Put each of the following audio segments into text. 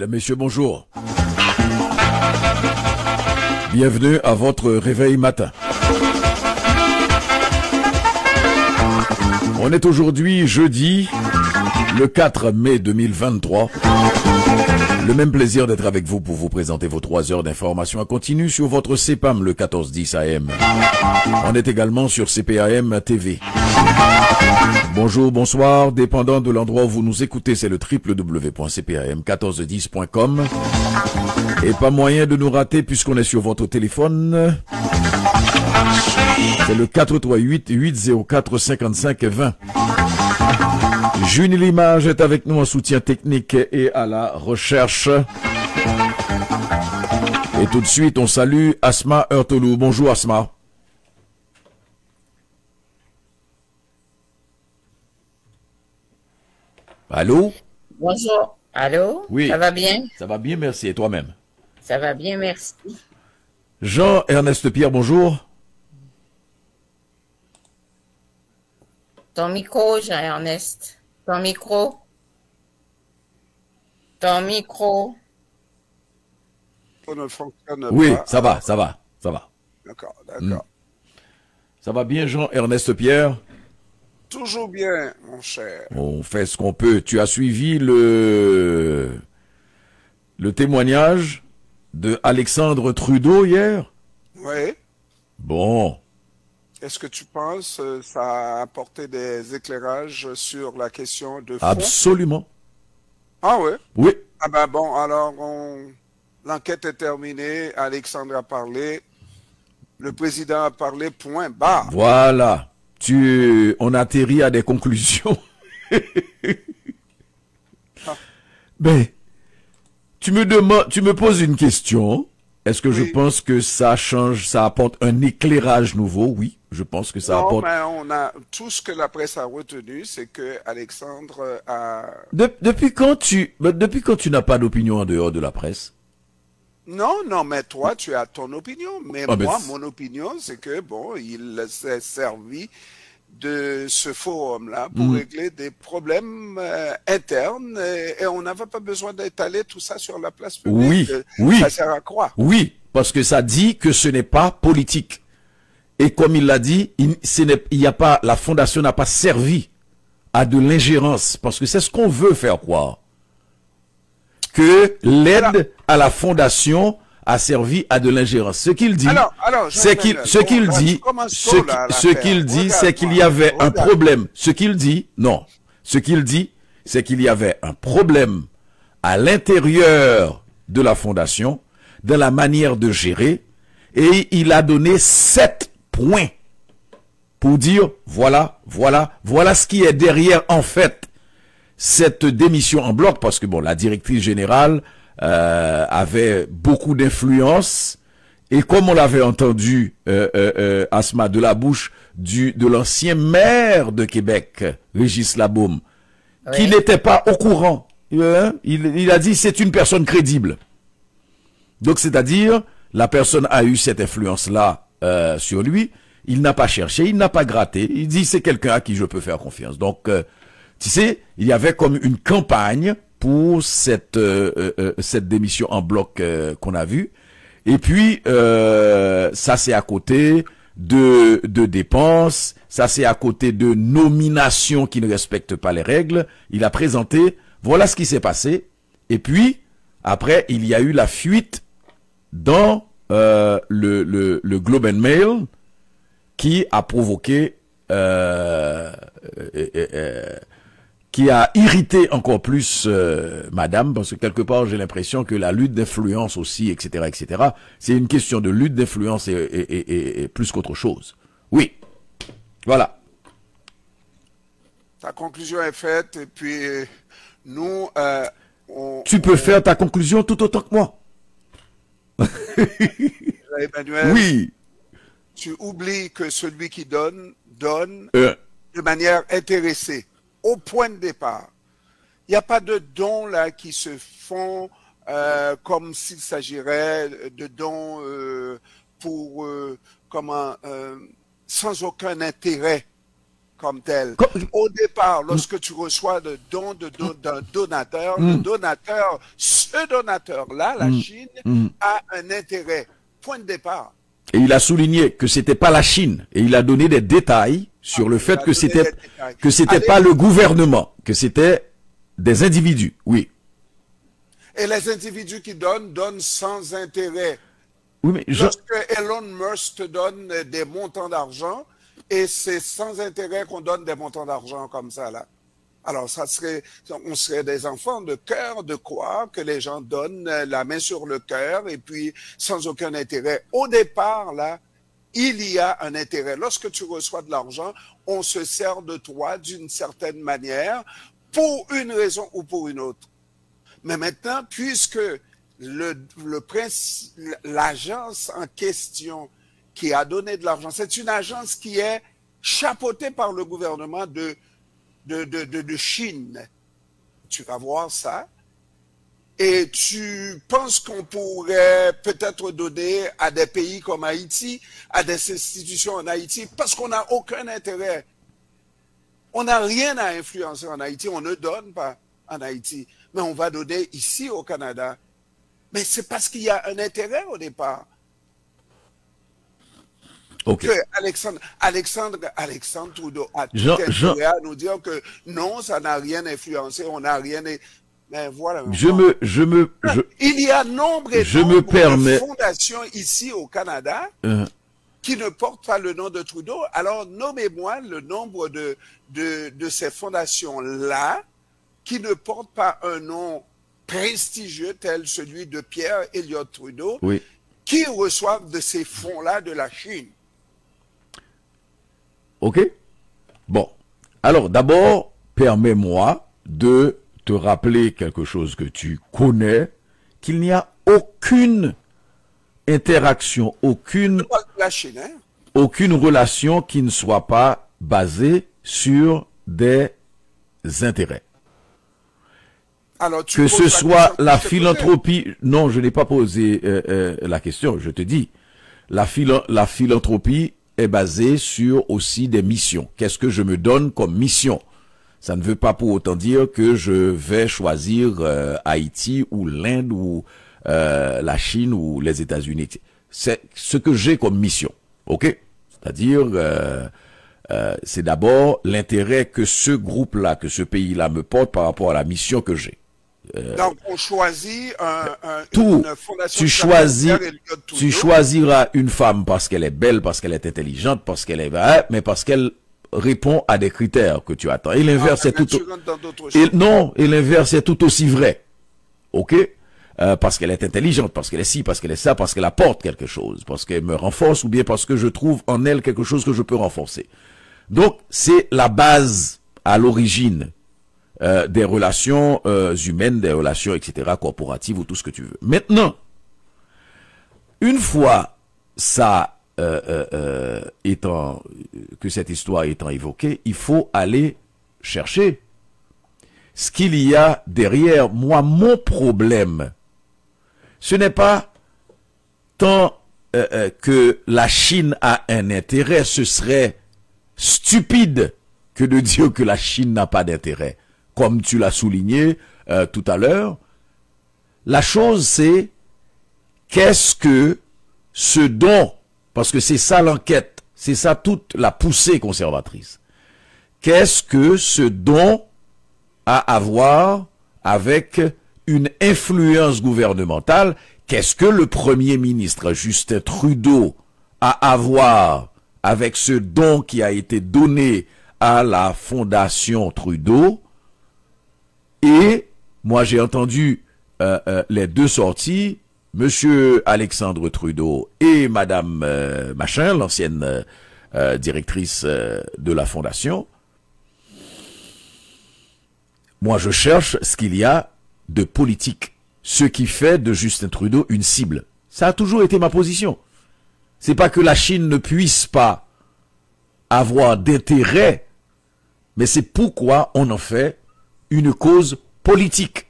Mesdames, Messieurs, bonjour. Bienvenue à votre réveil matin. On est aujourd'hui jeudi, le 4 mai 2023. Le même plaisir d'être avec vous pour vous présenter vos 3 heures d'information à continu sur votre CPAM, le 1410 AM. On est également sur CPAM TV. Bonjour, bonsoir, dépendant de l'endroit où vous nous écoutez, c'est le www.cpam1410.com. Et pas moyen de nous rater puisqu'on est sur votre téléphone. C'est le 438-804-5520. Juni Limage est avec nous en soutien technique et à la recherche. Et tout de suite, on salue Asma Hurtelou. Bonjour Asma. Allô? Bonjour. Allô? Oui. Ça va bien? Ça va bien, merci. Et toi-même? Ça va bien, merci. Jean-Ernest Pierre, bonjour. Ton micro, Jean-Ernest. Ton micro. Ton micro. Ça ne fonctionne Oui, pas. ça va, ça va, ça va. D'accord, d'accord. Ça va bien, Jean-Ernest Pierre? Toujours bien, mon cher. On fait ce qu'on peut. Tu as suivi le témoignage de Alexandre Trudeau hier? Oui. Bon. Est-ce que tu penses que ça a apporté des éclairages sur la question de fond? Absolument. Ah ouais? Oui. Ah ben bon, alors l'enquête est terminée, Alexandre a parlé, le président a parlé, point barre. Voilà. On atterrit à des conclusions. Ben, tu me poses une question. Est-ce que Oui. je pense que ça change, ça apporte un éclairage nouveau? Oui, je pense que ça Non, apporte. mais on a tout ce que la presse a retenu, c'est que Alexandre a. Depuis quand tu n'as pas d'opinion en dehors de la presse? Non, mais toi, tu as ton opinion. Mais Ah, moi, mais mon opinion, c'est que, bon, il s'est servi de ce forum-là pour régler des problèmes internes et on n'avait pas besoin d'étaler tout ça sur la place publique. Oui. Ça sert à quoi? Oui, parce que ça dit que ce n'est pas politique. Et comme il l'a dit, la fondation n'a pas servi à de l'ingérence, parce que c'est ce qu'on veut faire croire. Que l'aide à la fondation a servi à de l'ingérence. Ce qu'il dit, c'est qu'il y avait un problème. Ce qu'il dit, c'est qu'il y avait un problème à l'intérieur de la fondation, de la manière de gérer, et il a donné 7 points pour dire, voilà ce qui est derrière, en fait, cette démission en bloc, parce que bon, la directrice générale avait beaucoup d'influence, et comme on l'avait entendu, Asma, de la bouche de l'ancien maire de Québec, Régis Labaume, Oui. qui n'était pas au courant. Il a dit c'est une personne crédible. Donc c'est-à-dire, la personne a eu cette influence-là sur lui, il n'a pas cherché, il n'a pas gratté, il dit c'est quelqu'un à qui je peux faire confiance. Donc, tu sais, il y avait comme une campagne pour cette démission en bloc qu'on a vue. Et puis, ça c'est à côté de dépenses, ça c'est à côté de nominations qui ne respectent pas les règles. Il a présenté, voilà ce qui s'est passé. Et puis, après, il y a eu la fuite dans le Globe and Mail qui a provoqué, qui a irrité encore plus madame, parce que quelque part j'ai l'impression que la lutte d'influence aussi, etc., c'est une question de lutte d'influence et plus qu'autre chose. Oui, voilà. Ta conclusion est faite et puis nous, tu peux faire ta conclusion tout autant que moi. Emmanuel, Oui. Tu oublies que celui qui donne de manière intéressée, au point de départ. Il n'y a pas de dons là qui se font comme s'il s'agirait de dons pour sans aucun intérêt. comme tel. Au départ, lorsque tu reçois le don d'un donateur, le donateur, ce donateur-là, la Chine, a un intérêt. Point de départ. Et il a souligné que c'était pas la Chine. Et il a donné des détails sur le fait que c'était pas le gouvernement, que c'était des individus. Oui. Et les individus qui donnent sans intérêt. Oui, mais lorsque Elon Musk te donne des montants d'argent, et c'est sans intérêt qu'on donne des montants d'argent comme ça, là. Alors, on serait des enfants de cœur de croire que les gens donnent la main sur le cœur et puis sans aucun intérêt. Au départ, là, il y a un intérêt. Lorsque tu reçois de l'argent, on se sert de toi d'une certaine manière pour une raison ou pour une autre. Mais maintenant, puisque l'agence en question qui a donné de l'argent, c'est une agence qui est chapeautée par le gouvernement de Chine. Tu vas voir ça. Et tu penses qu'on pourrait peut-être donner à des pays comme Haïti, à des institutions en Haïti, parce qu'on n'a aucun intérêt. On n'a rien à influencer en Haïti, on ne donne pas en Haïti, mais on va donner ici au Canada. Mais c'est parce qu'il y a un intérêt au départ. Okay. Que Alexandre Trudeau a tout intérêt à nous dire que non, ça n'a rien influencé, on n'a rien. Mais voilà. Il y a nombre de fondations ici au Canada qui ne portent pas le nom de Trudeau. Alors nommez-moi le nombre de ces fondations-là qui ne portent pas un nom prestigieux tel celui de Pierre Elliott Trudeau, oui, qui reçoivent de ces fonds-là de la Chine. Ok. Bon. Alors, d'abord, permets-moi de te rappeler quelque chose que tu connais, qu'il n'y a aucune interaction, aucune relation qui ne soit pas basée sur des intérêts. Alors, que ce soit la philanthropie, non, je n'ai pas posé la question, je te dis, la philanthropie est basée sur aussi des missions. Qu'est-ce que je me donne comme mission? Ça ne veut pas pour autant dire que je vais choisir Haïti ou l'Inde ou la Chine ou les États-Unis. C'est ce que j'ai comme mission, ok? C'est-à-dire, c'est d'abord l'intérêt que ce groupe-là, que ce pays-là me porte par rapport à la mission que j'ai. Donc, on choisit une fondation. Tu choisiras une femme parce qu'elle est belle, parce qu'elle est intelligente, parce qu'elle est mais parce qu'elle répond à des critères que tu attends. Et l'inverse est et l'inverse est tout aussi vrai. Ok? Parce qu'elle est intelligente, parce qu'elle est ci, parce qu'elle est ça, parce qu'elle apporte quelque chose, parce qu'elle me renforce ou bien parce que je trouve en elle quelque chose que je peux renforcer. Donc, c'est la base à l'origine des relations humaines, des relations, etc., corporatives ou tout ce que tu veux. Maintenant, une fois ça que cette histoire étant évoquée, il faut aller chercher ce qu'il y a derrière. Moi, mon problème, ce n'est pas tant que la Chine a un intérêt, ce serait stupide que de dire que la Chine n'a pas d'intérêt. Comme tu l'as souligné tout à l'heure, la chose c'est qu'est-ce que ce dont, parce que c'est ça l'enquête, c'est ça toute la poussée conservatrice, qu'est-ce que ce dont a à voir avec une influence gouvernementale, qu'est-ce que le Premier ministre Justin Trudeau a à voir avec ce don qui a été donné à la Fondation Trudeau. Et moi, j'ai entendu les deux sorties, Monsieur Alexandre Trudeau et Madame Machin, l'ancienne directrice de la Fondation. Moi, je cherche ce qu'il y a de politique, ce qui fait de Justin Trudeau une cible. Ça a toujours été ma position. C'est pas que la Chine ne puisse pas avoir d'intérêt, mais c'est pourquoi on en fait une cause politique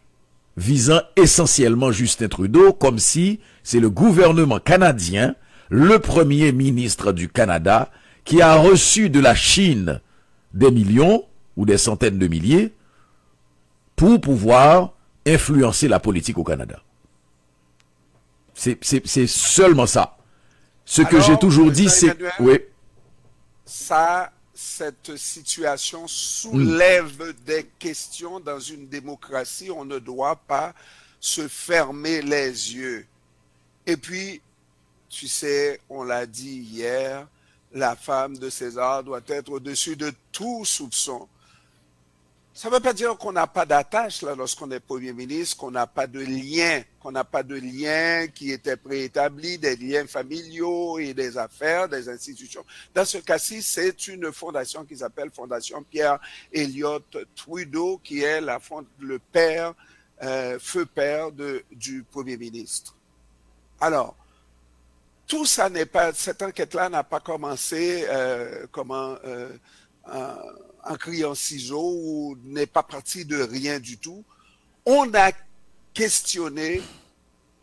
visant essentiellement Justin Trudeau, comme si c'est le gouvernement canadien, le premier ministre du Canada, qui a reçu de la Chine des millions ou des centaines de milliers pour pouvoir influencer la politique au Canada. C'est seulement ça. Ce que j'ai toujours dit, c'est... Oui. Ça, cette situation soulève des questions dans une démocratie. On ne doit pas se fermer les yeux. Et puis, tu sais, on l'a dit hier, la femme de César doit être au-dessus de tout soupçon. Ça ne veut pas dire qu'on n'a pas d'attache là lorsqu'on est Premier ministre, qu'on n'a pas de lien, qui étaient préétablis, des liens familiaux et des affaires, des institutions. Dans ce cas-ci, c'est une fondation qui s'appelle Fondation Pierre Elliott Trudeau, qui est le père, feu père du Premier ministre. Alors, tout ça cette enquête-là n'a pas commencé en criant ciseaux ou n'est pas parti de rien du tout. On a questionné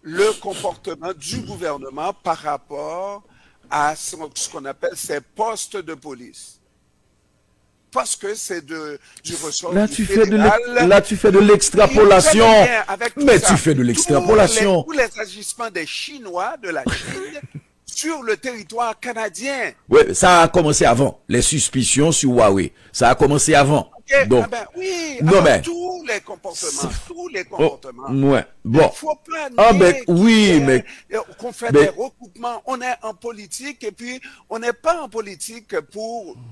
le comportement du gouvernement par rapport à ce qu'on appelle ses postes de police. Parce que c'est du ressort du fédéral. Là, tu fais de l'extrapolation. Mais tu fais de l'extrapolation. Tous les agissements des Chinois, de la Chine, sur le territoire canadien. Oui, ça a commencé avant. Les suspicions sur Huawei. Ça a commencé avant. Okay. Donc, oui, non, mais, tous les comportements. Ouais, bon. Il faut pas nier qu'on fait des recoupements. On est en politique et puis on n'est pas en politique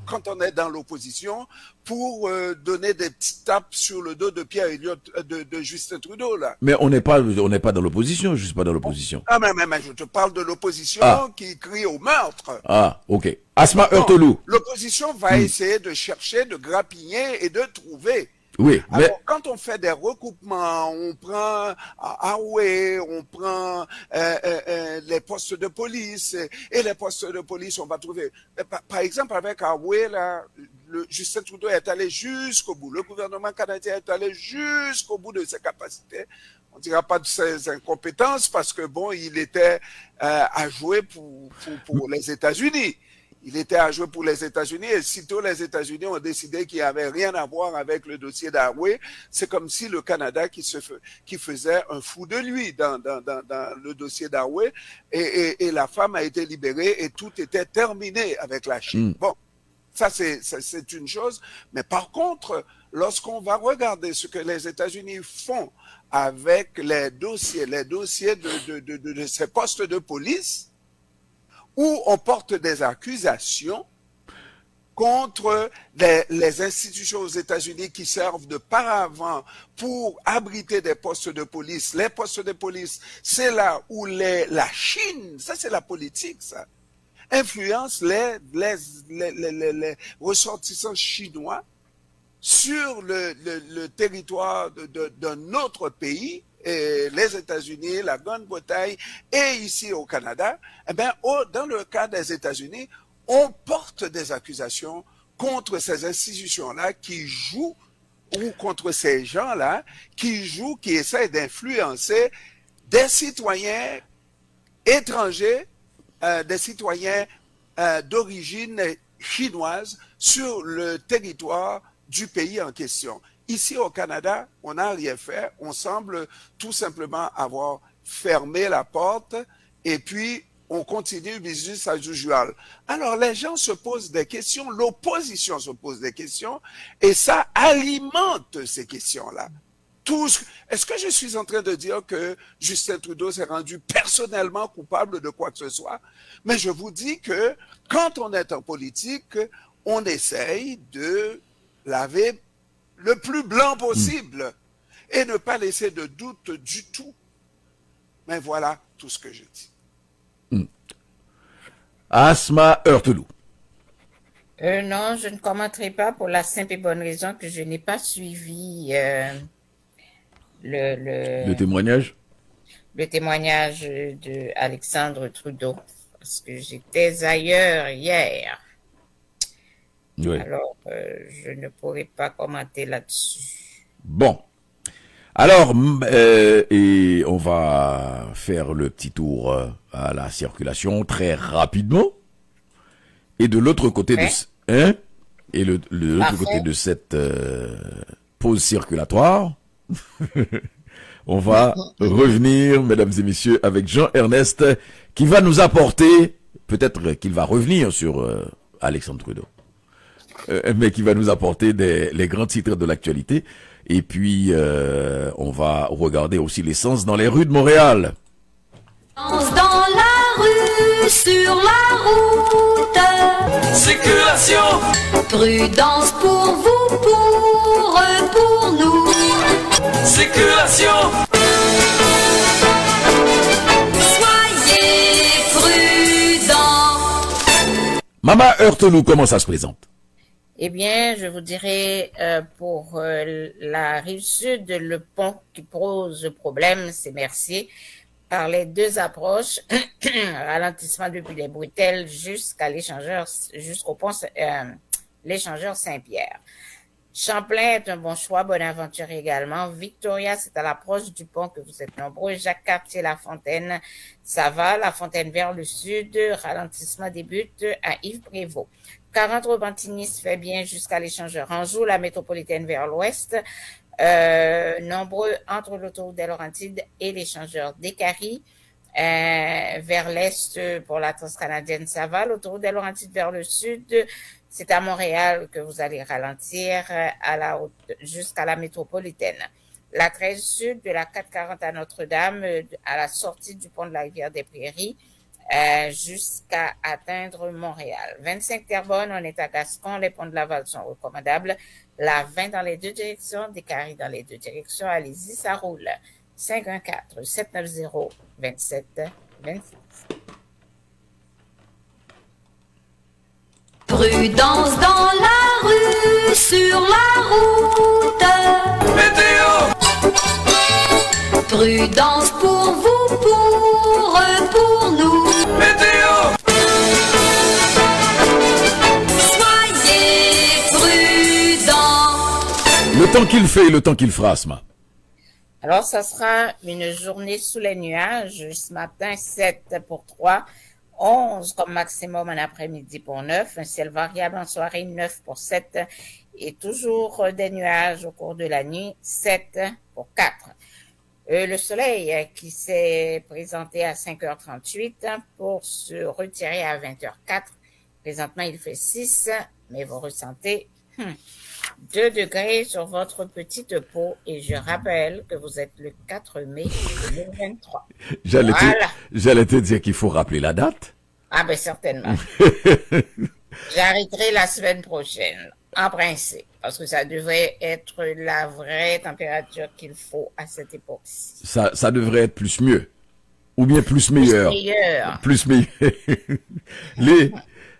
quand on est dans l'opposition, pour donner des petites tapes sur le dos de Pierre Elliott, de Justin Trudeau, là. Mais on n'est pas dans l'opposition, je suis pas dans l'opposition. Ah, mais je te parle de l'opposition qui crie au meurtre. Ah, ok. Asma Heurtelou. L'opposition va essayer de chercher, de grappiller et de trouver. Oui, mais... Alors, quand on fait des recoupements, on prend Huawei, on prend les postes de police, et les postes de police, on va trouver... Par exemple, avec Huawei, là, Justin Trudeau est allé jusqu'au bout. Le gouvernement canadien est allé jusqu'au bout de ses capacités. On ne dira pas de ses incompétences parce que, bon, il était à jouer pour les États-Unis. Il était à jouer pour les États-Unis et sitôt les États-Unis ont décidé qu'il n'y avait rien à voir avec le dossier d'Huawei, c'est comme si le Canada qui faisait un fou de lui dans le dossier d'Huawei et la femme a été libérée et tout était terminé avec la Chine. Bon, ça c'est une chose, mais par contre, lorsqu'on va regarder ce que les États-Unis font avec les dossiers de ces postes de police, où on porte des accusations contre les institutions aux États-Unis qui servent de paravent pour abriter des postes de police. Les postes de police, c'est là où la Chine, ça c'est la politique, ça, influence les ressortissants chinois sur le territoire d'un autre pays, et les États-Unis, la Grande-Bretagne et ici au Canada, eh bien, dans le cas des États-Unis, on porte des accusations contre ces institutions-là qui jouent, ou contre ces gens-là qui jouent, qui essaient d'influencer des citoyens étrangers, des citoyens d'origine chinoise sur le territoire du pays en question. Ici au Canada, on n'a rien fait. On semble tout simplement avoir fermé la porte et puis on continue business as usual. Alors les gens se posent des questions, l'opposition se pose des questions et ça alimente ces questions-là. Est-ce que je suis en train de dire que Justin Trudeau s'est rendu personnellement coupable de quoi que ce soit? Mais je vous dis que quand on est en politique, on essaye de laver le plus blanc possible et ne pas laisser de doute du tout. Mais voilà tout ce que je dis. Asma Heurtelou. Non, je ne commenterai pas pour la simple et bonne raison que je n'ai pas suivi le témoignage. Le témoignage de Alexandre Trudeau parce que j'étais ailleurs hier. Oui. Alors, je ne pourrais pas commenter là-dessus. Bon. Alors, et on va faire le petit tour à la circulation très rapidement. Et de l'autre côté Et l'autre côté de cette pause circulatoire, on va revenir, mesdames et messieurs, avec Jean-Ernest, qui va nous apporter, peut-être qu'il va revenir sur Alexandre Trudeau, mais qui va nous apporter les grands titres de l'actualité. Et puis, on va regarder aussi l'essence dans les rues de Montréal. Dans la rue, sur la route. Circulation. Prudence pour vous, pour nous. Circulation. Soyez prudents. Maman Heurtelou, comment ça se présente? Eh bien, je vous dirais, pour la rive sud, le pont qui pose problème, c'est Mercier. Par les deux approches, ralentissement depuis les Bretelles jusqu'à l'échangeur, jusqu'au pont, l'échangeur Saint-Pierre. Champlain est un bon choix, Bonaventure également. Victoria, c'est à l'approche du pont que vous êtes nombreux. Jacques-Cartier, La Fontaine, ça va. La Fontaine vers le sud, ralentissement débute à Yves-Prévost. 40 Repentigny se fait bien jusqu'à l'échangeur Anjou, la métropolitaine vers l'ouest. Nombreux entre l'autoroute des Laurentides et l'échangeur d'Écarie. Vers l'est pour la transcanadienne, ça va. L'autoroute des Laurentides vers le sud, c'est à Montréal que vous allez ralentir jusqu'à la métropolitaine. La 13 sud de la 440 à Notre-Dame, à la sortie du pont de la rivière des Prairies, jusqu'à atteindre Montréal. 25 Terrebonne, on est à Gascon, les ponts de Laval sont recommandables. La 20 dans les deux directions, des carrés dans les deux directions, allez-y, ça roule. 514-790-2726. Prudence dans la rue, sur la route. Météo. Prudence pour vous, pour nous. Météo. Soyez prudents. Le temps qu'il fait et le temps qu'il fera, Asma. Alors, ça sera une journée sous les nuages. Ce matin, 7 pour 3, 11 comme maximum en après-midi pour 9, un ciel variable en soirée, 9 pour 7, et toujours des nuages au cours de la nuit, 7 pour 4. Le soleil qui s'est présenté à 5h38 pour se retirer à 20h04. Présentement, il fait 6, mais vous ressentez 2 degrés sur votre petite peau. Et je rappelle que vous êtes le 4 mai 2023. J'allais te dire qu'il faut rappeler la date. Ah ben certainement. J'arrêterai la semaine prochaine, en principe, parce que ça devrait être la vraie température qu'il faut à cette époque-ci. Ça devrait être plus mieux. Ou bien plus meilleur. Plus meilleur.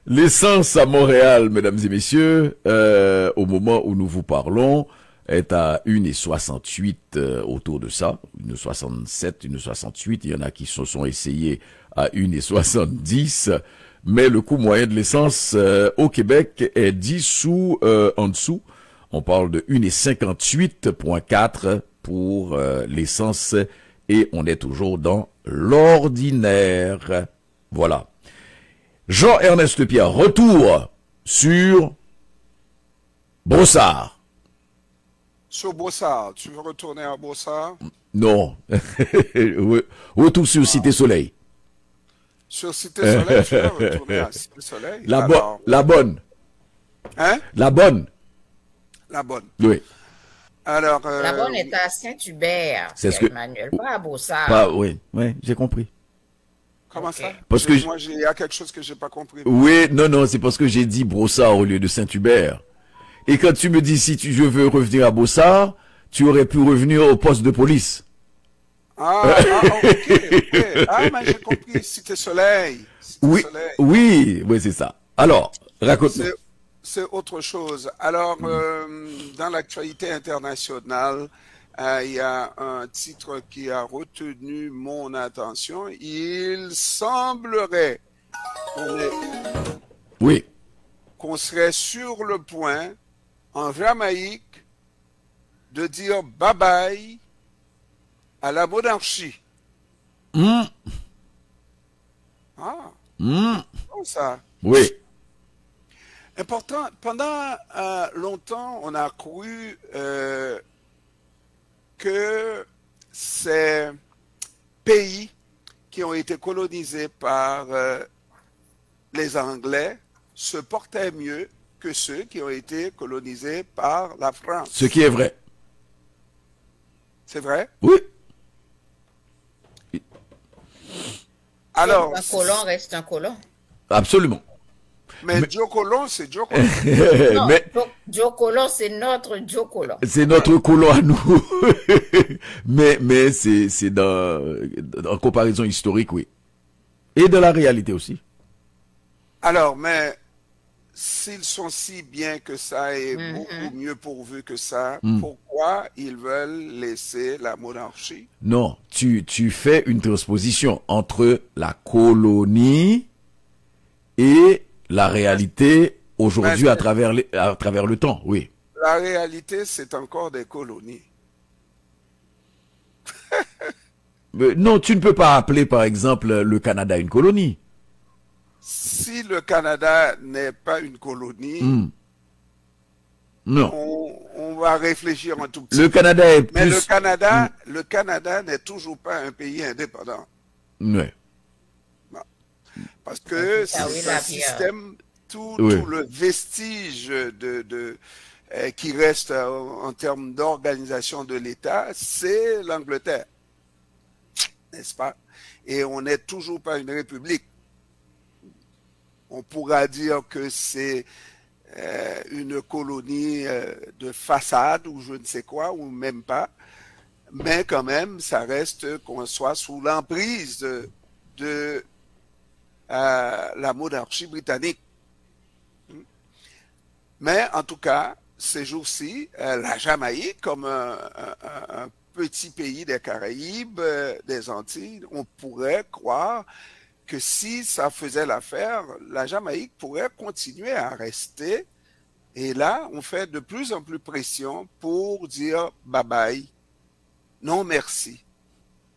L'essence à Montréal, mesdames et messieurs, au moment où nous vous parlons, est à 1,68 autour de ça. 1,67, 1,68. Il y en a qui se sont essayés à 1,70. Mais le coût moyen de l'essence au Québec est 10 sous en dessous. On parle de 1,58.4 pour l'essence et on est toujours dans l'ordinaire. Voilà. Jean-Ernest Lepierre, retour sur Brossard. Sur Brossard, tu veux retourner à Brossard? Non. Retour sur Cité Soleil. Sur Cité Soleil, tu veux retourner à Cité Soleil? La bonne. Hein? La bonne. La bonne. Oui. Alors, la bonne est à Saint-Hubert, c'est ce que Emmanuel, pas à Brossard. Oui, j'ai compris. Comment ça? Parce que moi, il y a quelque chose que j'ai pas compris. Oui, non, c'est parce que j'ai dit Brossard au lieu de Saint-Hubert. Et quand tu me dis je veux revenir à Brossard, tu aurais pu revenir au poste de police. Ok. Ah, mais j'ai compris, Cité Soleil. Oui, c'est ça. Alors, raconte-moi. C'est autre chose. Alors, dans l'actualité internationale, il y a un titre qui a retenu mon attention. Il semblerait qu'on serait sur le point, en Jamaïque, de dire bye-bye à la monarchie. Comme ça. Oui. Important. Pendant longtemps, on a cru que ces pays qui ont été colonisés par les Anglais se portaient mieux que ceux qui ont été colonisés par la France. Ce qui est vrai. C'est vrai? Oui. Alors, Un colon reste un colon. Absolument. mais Joe Colon, c'est Joe Colon. Non, Mais Joe Colon, c'est notre Joe Colon. c'est notre colon à nous. mais c'est en comparaison historique, oui. Et de la réalité aussi. Alors, mais s'ils sont si bien que ça et beaucoup mieux pourvus que ça, pourquoi ils veulent laisser la monarchie? Non, tu fais une transposition entre la colonie et la réalité aujourd'hui à travers le temps, oui. La réalité, c'est encore des colonies. Non, tu ne peux pas appeler par exemple le Canada une colonie. Si le Canada n'est pas une colonie, Non. on va réfléchir un tout petit Le peu. Canada est Mais plus... le Canada n'est toujours pas un pays indépendant. Ouais. Parce que Ah oui, c'est la un pierre. système, tout Oui. le vestige qui reste en termes d'organisation de l'État, c'est l'Angleterre. N'est-ce pas? Et on n'est toujours pas une république. On pourra dire que c'est une colonie de façade ou je ne sais quoi, ou même pas. Mais quand même, ça reste qu'on soit sous l'emprise de la monarchie britannique. Mais en tout cas, ces jours-ci, la Jamaïque, comme un petit pays des Caraïbes, des Antilles, on pourrait croire que si ça faisait l'affaire, la Jamaïque pourrait continuer à rester. Et là, on fait de plus en plus pression pour dire bye-bye, non merci.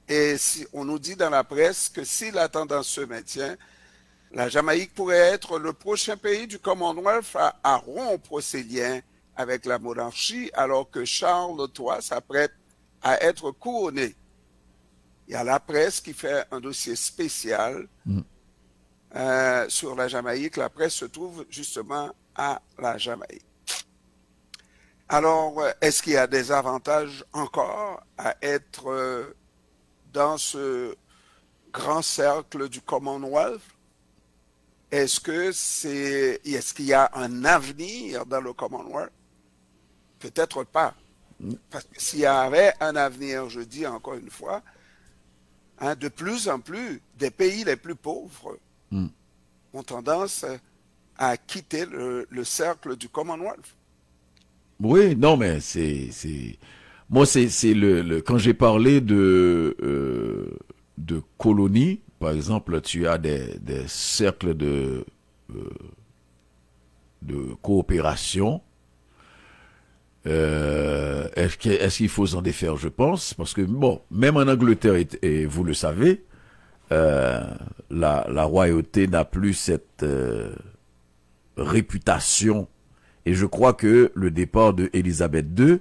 Et si on nous dit dans la presse que si la tendance se maintient, la Jamaïque pourrait être le prochain pays du Commonwealth à rompre ses liens avec la monarchie, alors que Charles III s'apprête à être couronné. Il y a la presse qui fait un dossier spécial sur la Jamaïque. La presse se trouve justement à la Jamaïque. Alors, est-ce qu'il y a des avantages encore à être dans ce grand cercle du Commonwealth? Est-ce qu'il y a un avenir dans le Commonwealth? Peut-être pas. Parce que s'il y avait un avenir, je dis encore une fois, de plus en plus, des pays les plus pauvres ont tendance à quitter le cercle du Commonwealth. Oui, non, mais moi, c'est quand j'ai parlé de colonies, par exemple, tu as des cercles de coopération. Est-ce qu'il faut s'en défaire? Je pense, parce que bon, même en Angleterre, et vous le savez, la royauté n'a plus cette réputation. Et je crois que le départ de Élisabeth II,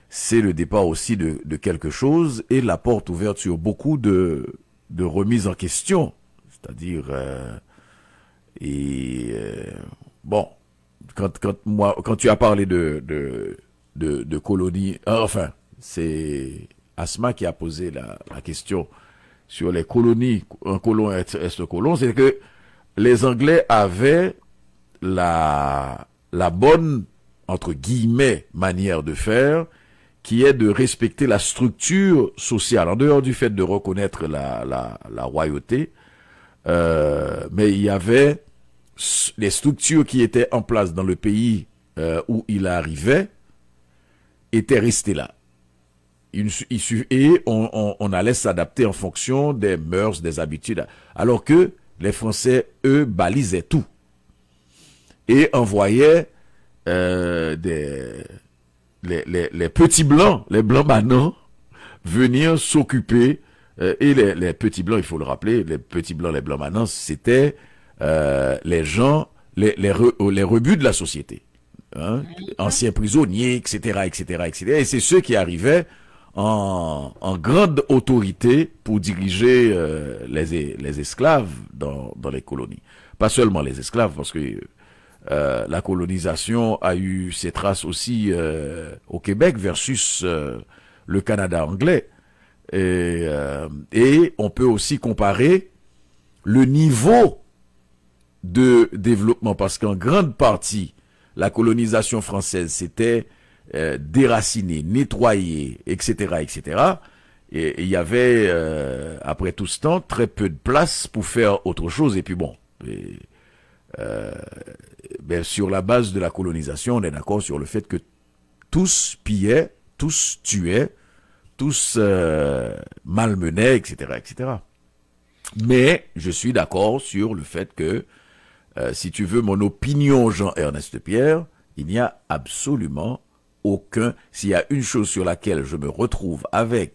c'est le départ aussi de quelque chose et la porte ouverte sur beaucoup de remises en question. C'est-à-dire, bon, quand tu as parlé de colonies, enfin, c'est Asma qui a posé la question sur les colonies, un colon est colon, c'est que les Anglais avaient la bonne, entre guillemets, manière de faire, qui est de respecter la structure sociale, en dehors du fait de reconnaître la royauté, mais il y avait les structures qui étaient en place dans le pays où il arrivait, étaient restées là. Et on allait s'adapter en fonction des mœurs, des habitudes, alors que les Français, eux, balisaient tout. Et envoyaient les petits blancs, les blancs manants, venir s'occuper. Et les petits blancs, il faut le rappeler, les petits blancs, les blancs manants, c'était les gens les rebuts de la société. Hein, anciens prisonniers, etc., etc., etc. Et c'est ceux qui arrivaient en grande autorité pour diriger les esclaves dans les colonies. Pas seulement les esclaves, parce que la colonisation a eu ses traces aussi au Québec versus le Canada anglais. Et on peut aussi comparer le niveau de développement, parce qu'en grande partie, la colonisation française s'était déracinée, nettoyée, etc., etc. Et il y avait, après tout ce temps, très peu de place pour faire autre chose. Et puis bon, sur la base de la colonisation, on est d'accord sur le fait que tous pillaient, tous tuaient, tous malmenaient, etc., etc. Mais je suis d'accord sur le fait que, si tu veux mon opinion, Jean-Ernest Pierre, il n'y a absolument aucun... S'il y a une chose sur laquelle je me retrouve avec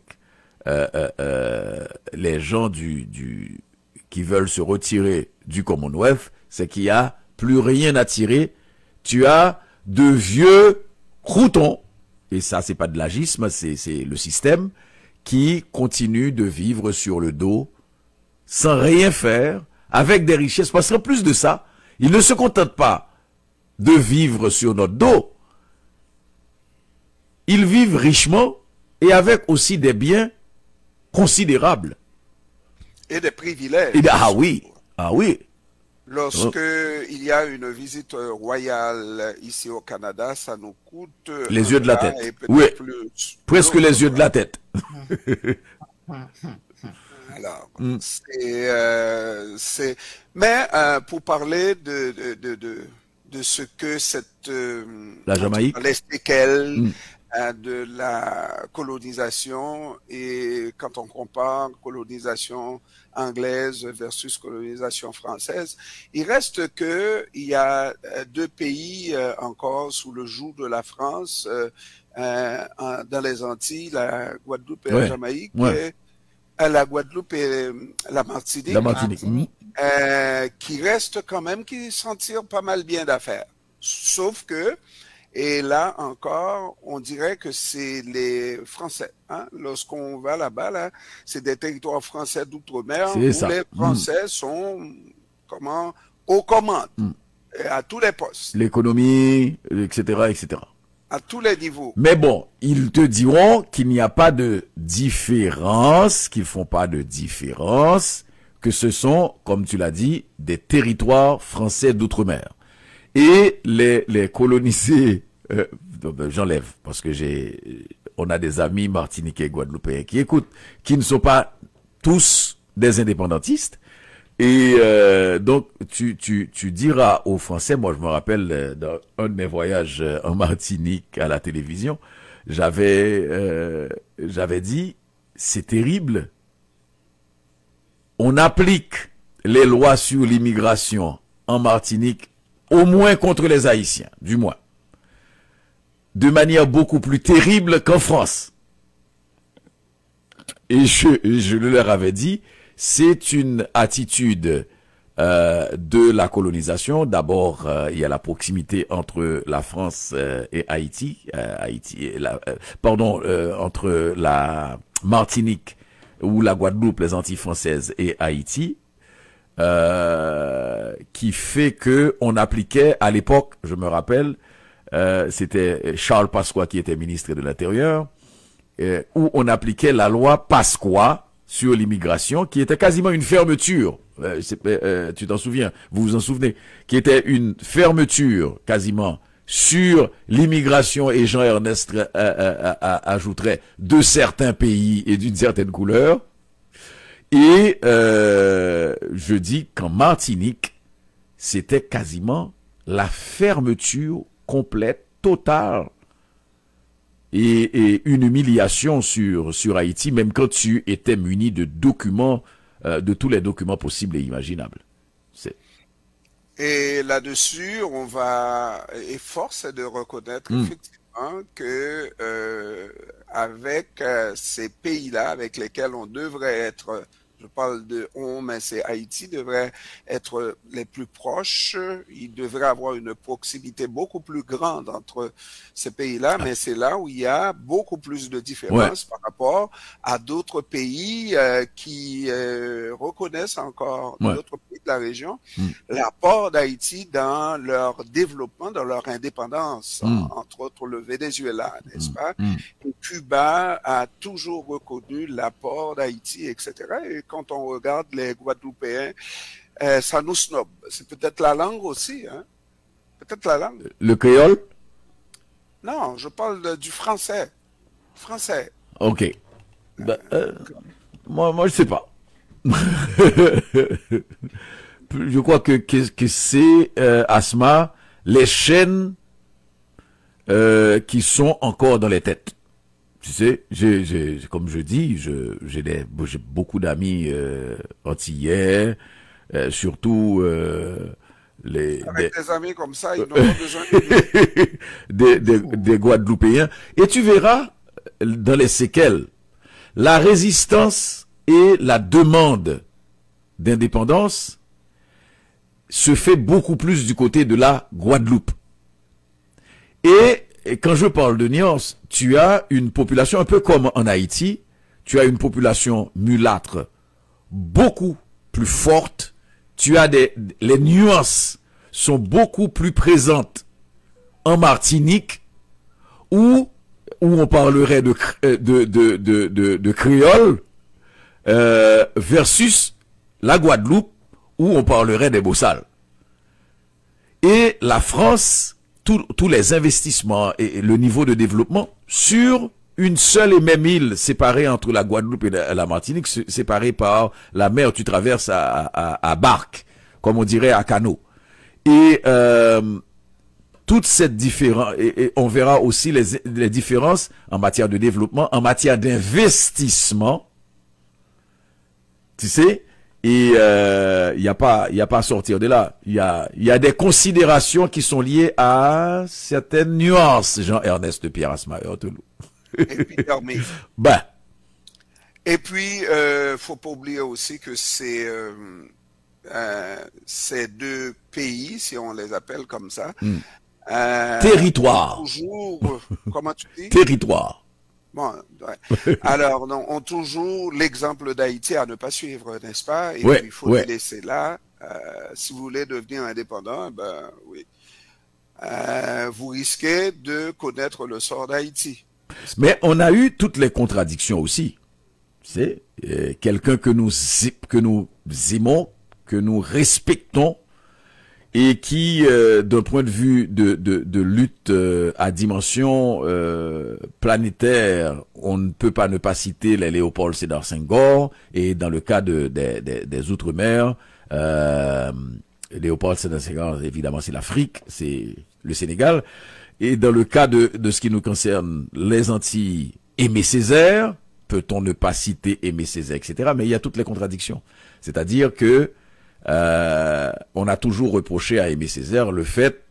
les gens qui veulent se retirer du Commonwealth, c'est qu'il n'y a plus rien à tirer. Tu as de vieux croutons, et ça c'est pas de l'agisme, c'est le système, qui continue de vivre sur le dos, sans rien faire, avec des richesses. Parce qu'en plus de ça, ils ne se contentent pas de vivre sur notre dos. Ils vivent richement et avec aussi des biens considérables. Et des privilèges. Ah oui, ah oui. Lorsque il y a une visite royale ici au Canada, ça nous coûte les yeux de la tête. Oui, presque les yeux de la tête. Alors, mais pour parler de ce que cette la Jamaïque, les séquelles de la colonisation, et quand on compare colonisation anglaise versus colonisation française, il reste que il y a deux pays encore sous le joug de la France dans les Antilles, la Guadeloupe et la Jamaïque. La Guadeloupe et la Martinique. La Martinique. Qui restent quand même, qui s'en tirent pas mal bien d'affaires. Sauf que, et là encore, on dirait que c'est les Français. Hein? Lorsqu'on va là-bas, là, c'est des territoires français d'outre-mer où les Français sont aux commandes, à tous les postes. L'économie, etc., etc. À tous les niveaux. Mais bon, ils te diront qu'il n'y a pas de différence, qu'ils font pas de différence, que ce sont, comme tu l'as dit, des territoires français d'outre-mer. Et les colonisés, j'enlève, parce que on a des amis martiniquais et guadeloupéens qui écoutent, qui ne sont pas tous des indépendantistes. Et donc, tu diras aux Français, moi je me rappelle dans un de mes voyages en Martinique à la télévision, j'avais dit, c'est terrible, on applique les lois sur l'immigration en Martinique, au moins contre les Haïtiens, du moins, de manière beaucoup plus terrible qu'en France. Et je leur avais dit, c'est une attitude de la colonisation. D'abord, il y a la proximité entre la France et Haïti, entre la Martinique ou la Guadeloupe, les Antilles françaises et Haïti, qui fait que on appliquait à l'époque, je me rappelle, c'était Charles Pasqua qui était ministre de l'Intérieur, où on appliquait la loi Pasqua sur l'immigration, qui était quasiment une fermeture, tu t'en souviens, vous vous en souvenez, qui était une fermeture quasiment sur l'immigration, et Jean-Ernest ajouterait de certains pays et d'une certaine couleur. Et je dis qu'en Martinique, c'était quasiment la fermeture complète, totale, et une humiliation sur Haïti, même quand tu étais muni de documents, de tous les documents possibles et imaginables. Et là-dessus, et force est de reconnaître effectivement que avec ces pays-là avec lesquels on devrait être, je parle de on, mais c'est Haïti, devrait être les plus proches. Il devrait avoir une proximité beaucoup plus grande entre ces pays-là, mais c'est là où il y a beaucoup plus de différences par rapport à d'autres pays qui reconnaissent encore, d'autres pays de la région, l'apport d'Haïti dans leur développement, dans leur indépendance, entre autres le Venezuela, n'est-ce pas? Et Cuba a toujours reconnu l'apport d'Haïti, etc. Et quand on regarde les Guadeloupéens, ça nous snob. C'est peut-être la langue aussi, hein? Peut-être la langue. Le créole? Non, je parle du français. Français. Ok. Moi, je sais pas. Je crois que c'est, Asma, les chaînes qui sont encore dans les têtes. Tu sais, comme je dis, j'ai beaucoup d'amis antillais, surtout avec des amis comme ça, ils n'ont pas besoin de des Guadeloupéens. Et tu verras dans les séquelles la résistance et la demande d'indépendance se fait beaucoup plus du côté de la Guadeloupe. Et quand je parle de nuance, tu as une population un peu comme en Haïti, tu as une population mulâtre beaucoup plus forte, tu as les nuances sont beaucoup plus présentes en Martinique où on parlerait de créole versus la Guadeloupe où on parlerait des bossales. Et la France, tous les investissements et le niveau de développement sur une seule et même île séparée entre la Guadeloupe et la Martinique, séparée par la mer, tu traverses à barque, comme on dirait à canot. Et toute cette différence, et on verra aussi les différences en matière de développement, en matière d'investissement, tu sais, et il y a pas à sortir de là. Il y a des considérations qui sont liées à certaines nuances, Jean-Ernest Pierre Asma Heurtelou. Et puis dormir. Ben. Et puis, faut pas oublier aussi que ces deux pays, si on les appelle comme ça, territoire. Toujours, comment tu dis? Territoire. Bon, ouais. Alors, non, ont toujours l'exemple d'Haïti à ne pas suivre, n'est-ce pas? Et puis, il faut les laisser là. Si vous voulez devenir indépendant, ben oui. Vous risquez de connaître le sort d'Haïti. Mais on a eu toutes les contradictions aussi. C'est quelqu'un que nous aimons, que nous respectons, et qui, d'un point de vue de lutte à dimension planétaire, on ne peut pas ne pas citer les Léopold Sédar Senghor, et dans le cas des Outre-mer, Léopold Sédar Senghor, évidemment, c'est l'Afrique, c'est le Sénégal, et dans le cas de ce qui nous concerne, les Antilles, Aimé Césaire, peut-on ne pas citer Aimé Césaire, etc., mais il y a toutes les contradictions. C'est-à-dire que on a toujours reproché à Aimé Césaire le fait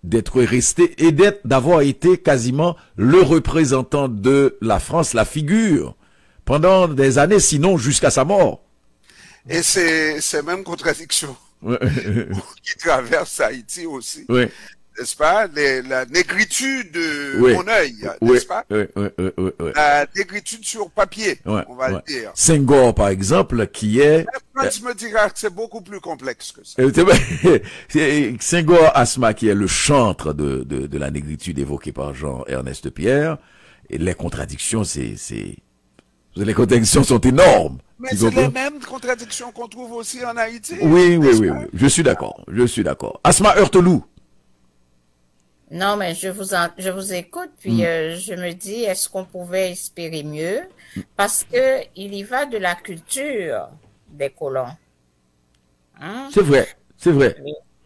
d'être resté et d'avoir été quasiment le représentant de la France, la figure, pendant des années, sinon jusqu'à sa mort. Et ces mêmes contradictions qui traversent Haïti aussi. Oui. N'est-ce pas? La négritude de mon œil, n'est-ce pas? La négritude sur papier, on va le dire. Senghor, par exemple, qui est... Je me dirais que c'est beaucoup plus complexe que ça. Senghor Asma, qui est le chantre de la négritude évoquée par Jean-Ernest Pierre, et les contradictions, les contradictions sont énormes. Mais c'est les mêmes contradictions qu'on trouve aussi en Haïti. Oui. Je suis d'accord. Asma Heurtelou. Non, mais je vous écoute, puis je me dis, est-ce qu'on pouvait espérer mieux? Parce que il y va de la culture des colons. Hein? C'est vrai.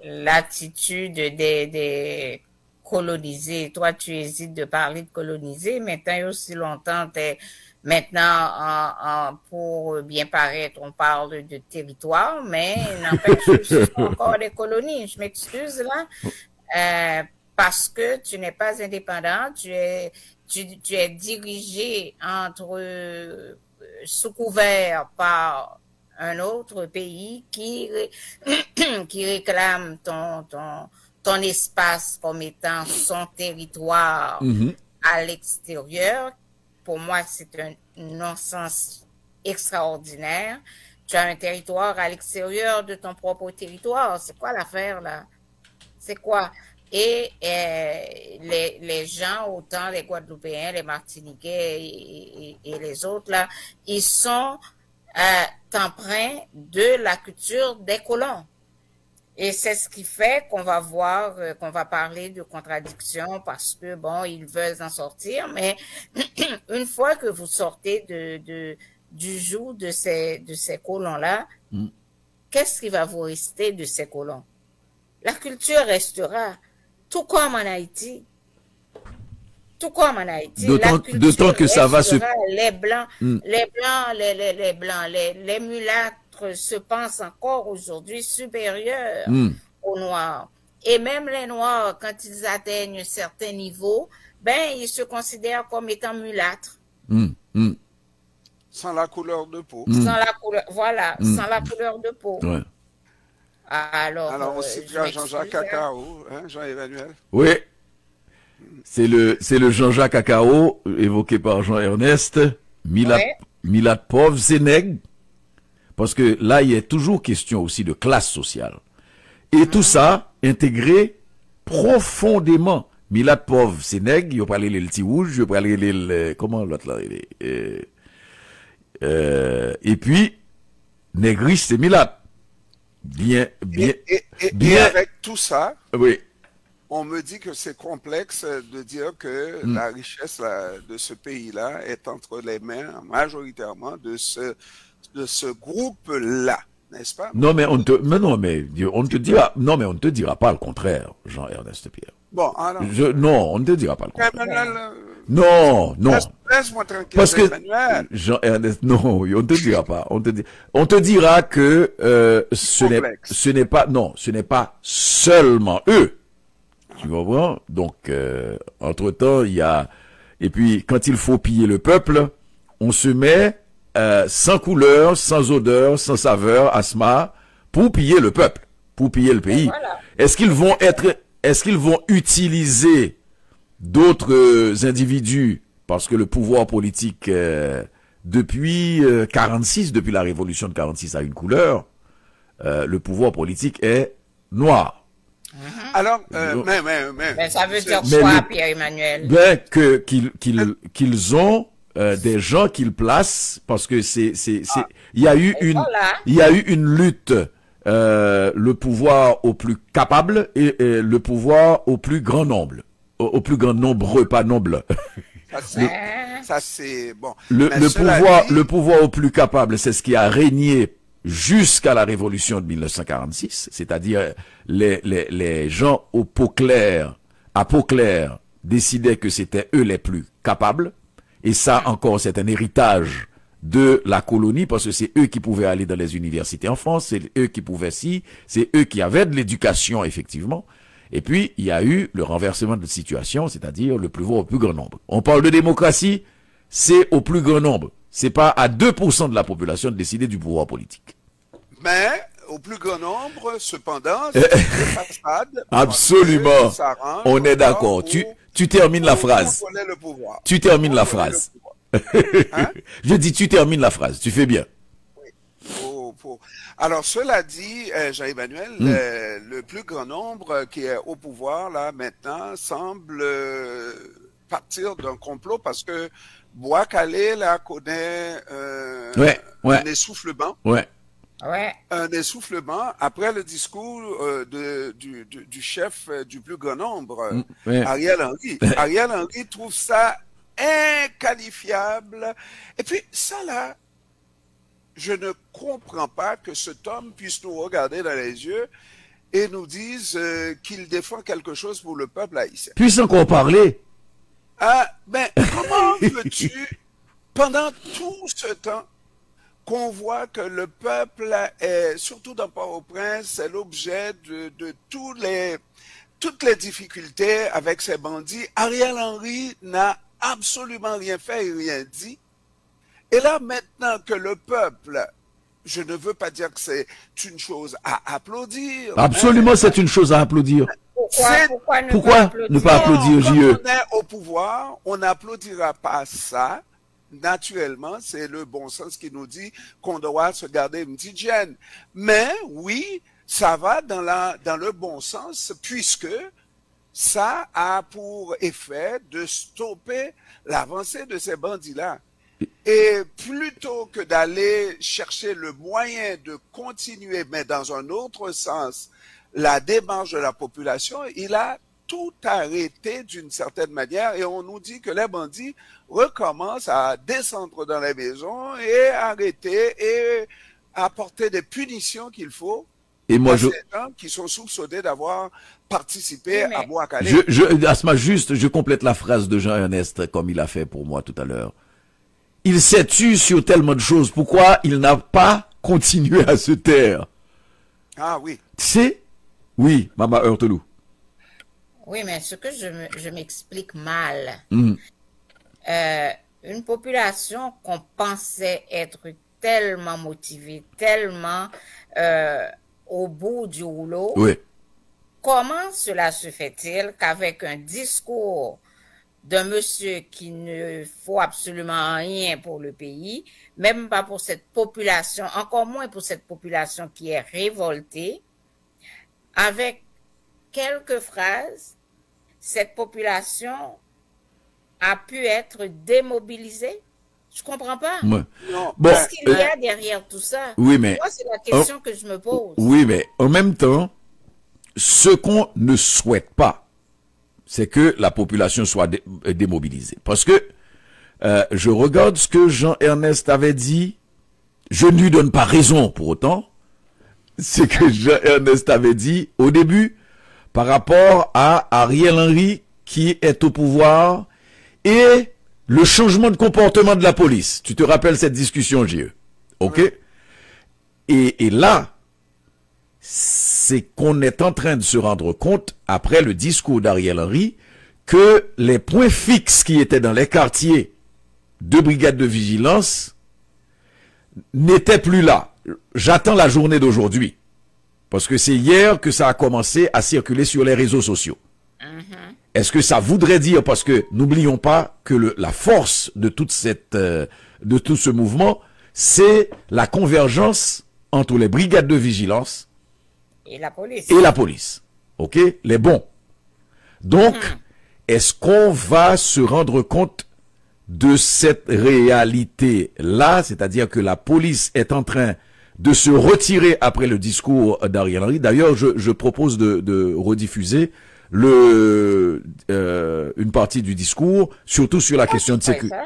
L'attitude des colonisés. Toi, tu hésites de parler de colonisés, mais tant et aussi longtemps, maintenant, pour bien paraître, on parle de territoire, mais n'empêche que ce sont encore des colonies. Je m'excuse là. Parce que tu n'es pas indépendant, tu es dirigé entre sous couvert par un autre pays qui réclame ton espace comme étant son territoire à l'extérieur. Pour moi, c'est un non-sens extraordinaire. Tu as un territoire à l'extérieur de ton propre territoire. C'est quoi l'affaire là? C'est quoi? Et les gens, autant les Guadeloupéens, les Martiniquais et les autres là, ils sont empreints de la culture des colons. Et c'est ce qui fait qu'on va voir, qu'on va parler de contradiction parce que bon, ils veulent en sortir, mais une fois que vous sortez du joug de ces colons-là, qu'est-ce qui va vous rester de ces colons? La culture restera, tout comme en Haïti. Tout comme en Haïti. D'autant que ça va se... Les blancs, les mulâtres se pensent encore aujourd'hui supérieurs aux noirs. Et même les noirs, quand ils atteignent un certain niveau, ben, ils se considèrent comme étant mulâtres. Sans la couleur de peau. Sans la couleur, voilà, sans la couleur de peau. Ouais. Alors on citera Jean-Jacques Cacao, hein, Jean-Emmanuel. Oui. C'est le Jean-Jacques Cacao, évoqué par Jean-Ernest, Milad pauvre, c'est nègre. Parce que là, il y a toujours question aussi de classe sociale. Et tout ça, intégré profondément. Milad pauvre, c'est nègre, il va parler le petit rouge, il va parler le, comment l'autre là, et puis, négris, c'est Milad. Bien. Et avec tout ça, oui. On me dit que c'est complexe de dire que la richesse de ce pays-là est entre les mains majoritairement de ce groupe-là, n'est-ce pas? Non, mais on ne te dira pas le contraire, Jean-Ernest Pierre. Bon, alors. Non, on ne te dira pas le contraire. Emmanuel, non. Laisse-moi tranquille, Parce que Emmanuel. Jean-Ernest, non, on ne te dira pas. On te dira que ce n'est pas seulement eux. Tu comprends? Donc, entre-temps, il y a... Et puis, quand il faut piller le peuple, on se met sans couleur, sans odeur, sans saveur, asthma, pour piller le peuple, pour piller le pays. Voilà. Est-ce qu'ils vont utiliser d'autres individus, parce que le pouvoir politique, depuis 46, depuis la révolution de 46 a une couleur, le pouvoir politique est noir. Alors, mais ça veut dire quoi, Pierre-Emmanuel? Ben, qu'ils ont des gens qu'ils placent, parce que il y a eu une lutte, le pouvoir au plus capable et le pouvoir au plus grand nombre. Au plus grand nombre, pas noble. Ça c'est bon. Le pouvoir au plus capable, c'est ce qui a régné jusqu'à la révolution de 1946, c'est-à-dire les gens à peau claire, décidaient que c'était eux les plus capables, et ça encore c'est un héritage de la colonie, parce que c'est eux qui pouvaient aller dans les universités en France, c'est eux qui pouvaient c'est eux qui avaient de l'éducation effectivement, et puis il y a eu le renversement de situation, c'est-à-dire le pouvoir au plus grand nombre. On parle de démocratie, c'est au plus grand nombre. C'est pas à 2% de la population de décider du pouvoir politique. Mais, au plus grand nombre, cependant, c'est des façades. Absolument. On est d'accord. Tu termines la phrase. Tu termines la phrase. Hein? Je dis, tu termines la phrase. Tu fais bien. Oui. Alors, cela dit, Jean-Emmanuel, le plus grand nombre qui est au pouvoir, là, maintenant, semble partir d'un complot parce que Bois-Calais, là, connaît un essoufflement. Un essoufflement après le discours du chef du plus grand nombre, Ariel Henry. Ariel Henry trouve ça inqualifiable. Et puis, ça là, je ne comprends pas que cet homme puisse nous regarder dans les yeux et nous dise qu'il défend quelque chose pour le peuple haïtien. Puisse encore parler. Ben, comment veux-tu, pendant tout ce temps, qu'on voit que le peuple, surtout dans Port-au-Prince, c'est l'objet de toutes les difficultés avec ces bandits. Ariel Henry n'a absolument rien fait et rien dit. Et là, maintenant que le peuple, je ne veux pas dire que c'est une chose à applaudir. Absolument, c'est une chose à applaudir. Pourquoi ne pas applaudir, Quand JE? on est au pouvoir, on n'applaudira pas ça. Naturellement, c'est le bon sens qui nous dit qu'on doit se garder une petite gêne. Mais oui, ça va dans le bon sens puisque ça a pour effet de stopper l'avancée de ces bandits-là. Et plutôt que d'aller chercher le moyen de continuer, mais dans un autre sens, la démarche de la population, il a tout arrêté d'une certaine manière et on nous dit que les bandits recommencent à descendre dans les maisons et arrêter et apporter des punitions qu'il faut Et moi, à ces gens qui sont soupçonnés d'avoir participé Oui, mais- à Bois-Calais. Asma, juste, je complète la phrase de Jean-Ernest comme il a fait pour moi tout à l'heure. Il s'est tu sur tellement de choses. Pourquoi il n'a pas continué à se taire? Ah oui. Tu sais? Oui, Mama Heurtelou. Oui, mais ce que je m'explique mal, Hmm. une population qu'on pensait être tellement motivée, tellement au bout du rouleau, Oui. comment cela se fait-il qu'avec un discours d'un monsieur qui ne faut absolument rien pour le pays, même pas pour cette population, encore moins pour cette population qui est révoltée, avec quelques phrases, cette population a pu être démobilisée? Je comprends pas. Ouais. Non, Bon, Qu'est-ce qu'il y a derrière tout ça? oui, mais Moi, c'est la question que je me pose. oui, mais en même temps, ce qu'on ne souhaite pas, c'est que la population soit démobilisée. Parce que je regarde ce que Jean-Ernest avait dit. Je ne lui donne pas raison pour autant. C'est que Jean-Ernest avait dit au début par rapport à Ariel Henry qui est au pouvoir et le changement de comportement de la police. Tu te rappelles cette discussion, J.E. OK? Et là, c'est qu'on est en train de se rendre compte, après le discours d'Ariel Henry, que les points fixes qui étaient dans les quartiers de brigades de vigilance n'étaient plus là. J'attends la journée d'aujourd'hui. Parce que c'est hier que ça a commencé à circuler sur les réseaux sociaux. Est-ce que ça voudrait dire, parce que n'oublions pas que la force de toute de tout ce mouvement, c'est la convergence entre les brigades de vigilance Et la police. et la police. OK? Les bons. Donc, est-ce qu'on va se rendre compte de cette réalité-là? C'est-à-dire que la police est en train de se retirer après le discours d'Ariel Henry. D'ailleurs, je propose de rediffuser une partie du discours, surtout sur la question de sécurité.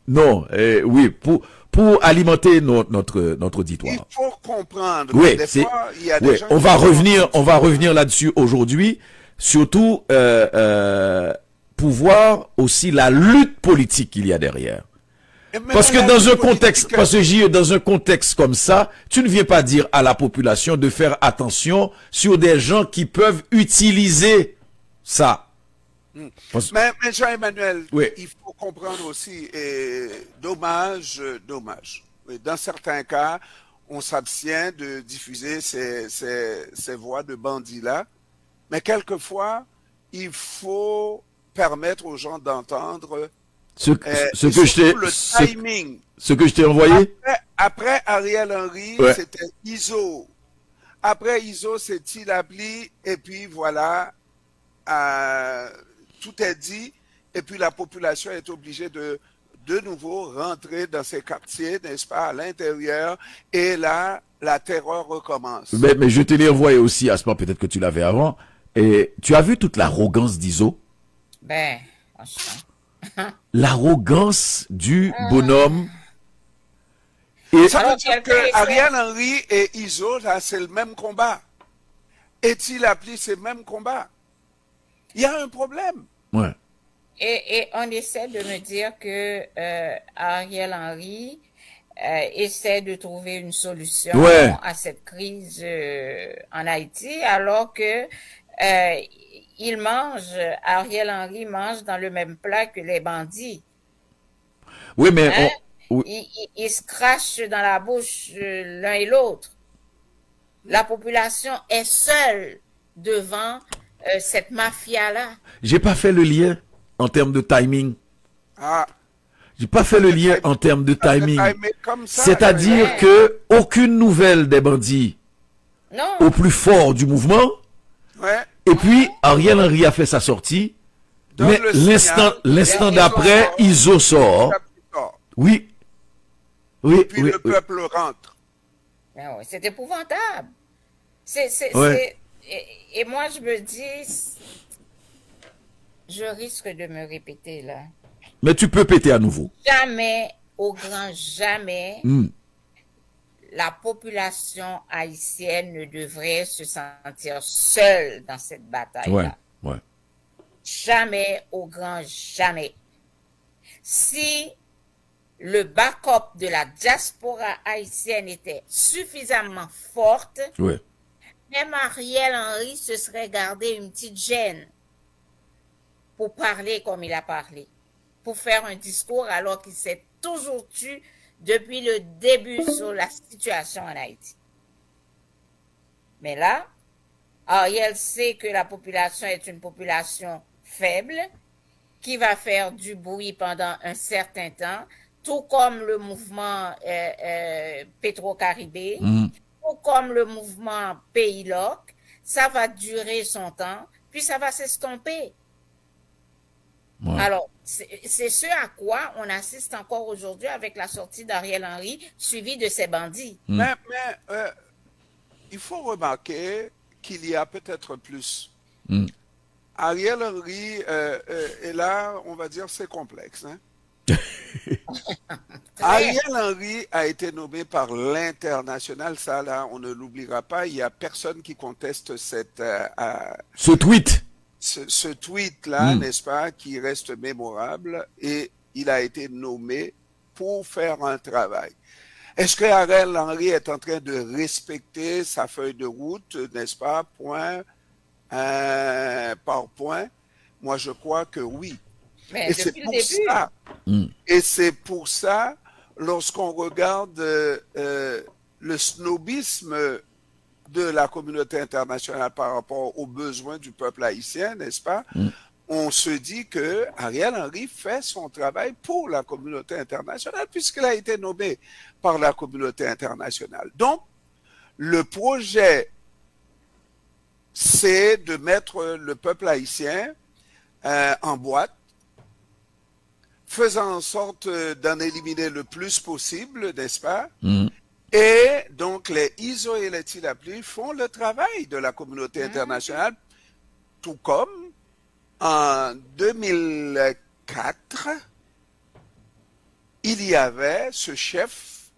Non, oui, pour alimenter notre auditoire. Il faut comprendre. Oui, des c'est. fois, il y a des Oui, gens on qui va sont- revenir là-dessus aujourd'hui. Surtout pour voir aussi la lutte politique qu'il y a derrière. Et même Parce que la dans lutte un contexte, politique, parce que J.E., dans un contexte comme ça, tu ne viens pas dire à la population de faire attention sur des gens qui peuvent utiliser ça. Parce- Mais Jean-Emmanuel, Oui. il faut comprendre aussi, et dommage. Oui, dans certains cas, on s'abstient de diffuser ces voix de bandits-là, mais quelquefois, il faut permettre aux gens d'entendre ce et que je t'ai, surtout le timing. ce que je t'ai envoyé. Après Ariel Henry, Ouais. c'était ISO. Après ISO, c'est Tilapli, et puis voilà, tout est dit, et puis la population est obligée de nouveau rentrer dans ses quartiers, n'est-ce pas, à l'intérieur, et là, la terreur recommence. Mais je te l'ai envoyé aussi, à ce moment, peut-être que tu l'avais avant. Et tu as vu toute l'arrogance d'Iso? Ben, franchement. L'arrogance du bonhomme. Et Ça veut Alors, dire quelqu'un que essaie- Ariel Henry et ISO, là, c'est le même combat. Et Tilapli, c'est le même combat. Il y a un problème. ouais. Et on essaie de me dire que Ariel Henry essaie de trouver une solution Ouais. à cette crise en Haïti, alors que Ariel Henry mange dans le même plat que les bandits. Oui, mais Hein? Oui. Ils se crachent dans la bouche l'un et l'autre. La population est seule devant cette mafia-là. J'ai pas fait le lien en termes de timing. Ah, J'ai pas fait le lien en termes de timing. comme ça, C'est-à-dire ouais. que aucune nouvelle des bandits Non, au plus fort du mouvement. ouais, Et puis, Ariel Henry a fait sa sortie. Donne Mais le signal. l'instant Iso d'après, sort. Iso sort. Oui. Oui, puis oui, le oui. peuple rentre. ben ouais, c'est épouvantable. Ouais. Et moi, je me dis, je risque de me répéter là. Mais tu peux péter à nouveau. Jamais, au grand jamais, Hmm. la population haïtienne ne devrait se sentir seule dans cette bataille-là. Ouais, ouais. Jamais, au grand jamais. Si le backup de la diaspora haïtienne était suffisamment forte, Ouais. même Ariel Henry se serait gardé une petite gêne pour parler comme il a parlé, pour faire un discours alors qu'il s'est toujours tu depuis le début sur la situation en Haïti. Mais là, Ariel sait que la population est une population faible, qui va faire du bruit pendant un certain temps, tout comme le mouvement Petro-Caribé, tout comme le mouvement Pays-Loc. Ça va durer son temps, puis ça va s'estomper. Ouais. Alors, c'est ce à quoi on assiste encore aujourd'hui avec la sortie d'Ariel Henry, suivi de ses bandits. Mais il faut remarquer qu'il y a peut-être plus. Mm. Ariel Henry, et là, on va dire, c'est complexe. Hein? Ariel Henry a été nommé par l'international, ça là, on ne l'oubliera pas. Il n'y a personne qui conteste Ce tweet. ce tweet-là, n'est-ce pas, qui reste mémorable, et il a été nommé pour faire un travail. Est-ce que Ariel Henry est en train de respecter sa feuille de route, n'est-ce pas, point par point? Moi, je crois que oui. Mais Et c'est depuis le pour début, ça. Et c'est pour ça, lorsqu'on regarde le snobisme de la communauté internationale par rapport aux besoins du peuple haïtien, n'est-ce pas? On se dit que Ariel Henry fait son travail pour la communauté internationale puisqu'il a été nommé par la communauté internationale. Donc, le projet, c'est de mettre le peuple haïtien en boîte, faisant en sorte d'en éliminer le plus possible, n'est-ce pas? Et donc, les ISO et les TILAPLI font le travail de la communauté internationale, tout comme en 2004, il y avait ce chef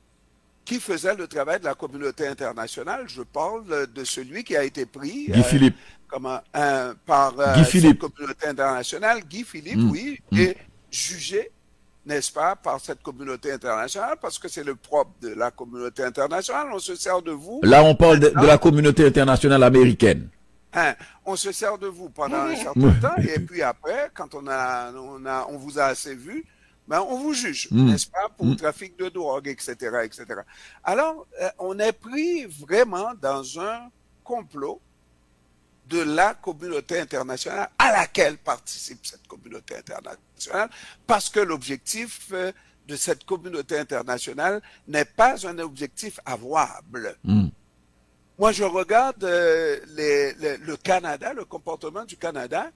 qui faisait le travail de la communauté internationale. Je parle de celui qui a été pris Guy Philippe. par Guy Philippe. cette communauté internationale, Guy Philippe, oui, et jugé, n'est-ce pas, par cette communauté internationale, parce que c'est le propre de la communauté internationale. On se sert de vous. Là, on parle de la communauté internationale américaine. On se sert de vous pendant un certain temps, et puis après, quand on vous a assez vu, ben on vous juge, n'est-ce pas, pour trafic de drogue, etc., etc. Alors, on est pris vraiment dans un complot de la communauté internationale à laquelle participe cette communauté internationale, parce que l'objectif de cette communauté internationale n'est pas un objectif avouable. Moi, je regarde le Canada, le comportement du Canada,